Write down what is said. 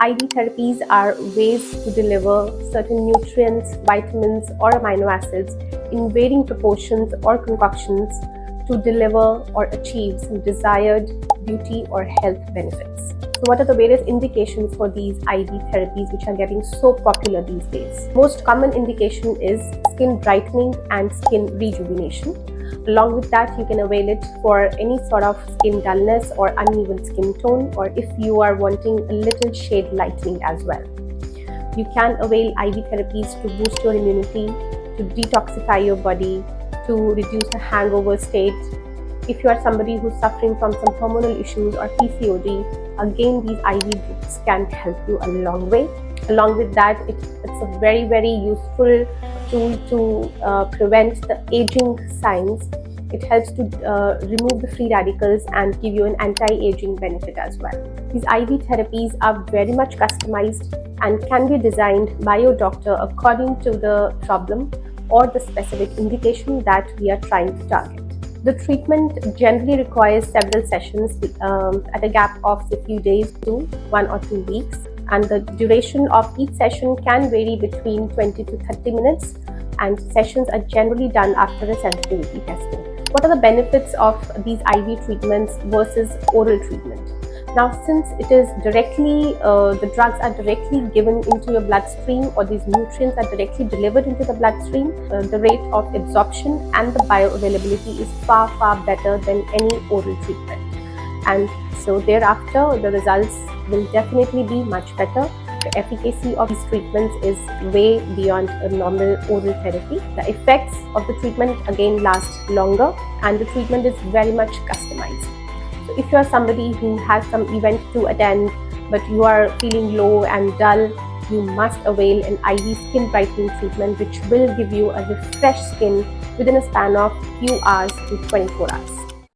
IV therapies are ways to deliver certain nutrients, vitamins, or amino acids in varying proportions or concoctions to deliver or achieve some desired beauty or health benefits. So what are the various indications for these IV therapies which are getting so popular these days? Most common indication is skin brightening and skin rejuvenation. Along with that, you can avail it for any sort of skin dullness or uneven skin tone, or if you are wanting a little shade lightening as well. You can avail IV therapies to boost your immunity, to detoxify your body, to reduce the hangover state. If you are somebody who's suffering from some hormonal issues or PCOD, again these IV drips can help you a long way. Along with that, it's a very, very useful tool to prevent the aging signs. It helps to remove the free radicals and give you an anti-aging benefit as well. These IV therapies are very much customized and can be designed by your doctor according to the problem or the specific indication that we are trying to target. The treatment generally requires several sessions at a gap of a few days to 1 or 2 weeks, and the duration of each session can vary between 20 to 30 minutes, and sessions are generally done after a sensitivity testing. What are the benefits of these IV treatments versus oral treatment? Now, since it is directly, the drugs are directly given into your bloodstream, or these nutrients are directly delivered into the bloodstream, the rate of absorption and the bioavailability is far, far better than any oral treatment. And so thereafter, the results will definitely be much better. The efficacy of these treatments is way beyond a normal oral therapy. The effects of the treatment again last longer, and the treatment is very much customized. So if you are somebody who has some event to attend but you are feeling low and dull, you must avail an IV skin brightening treatment which will give you a refreshed skin within a span of few hours to 24 hours.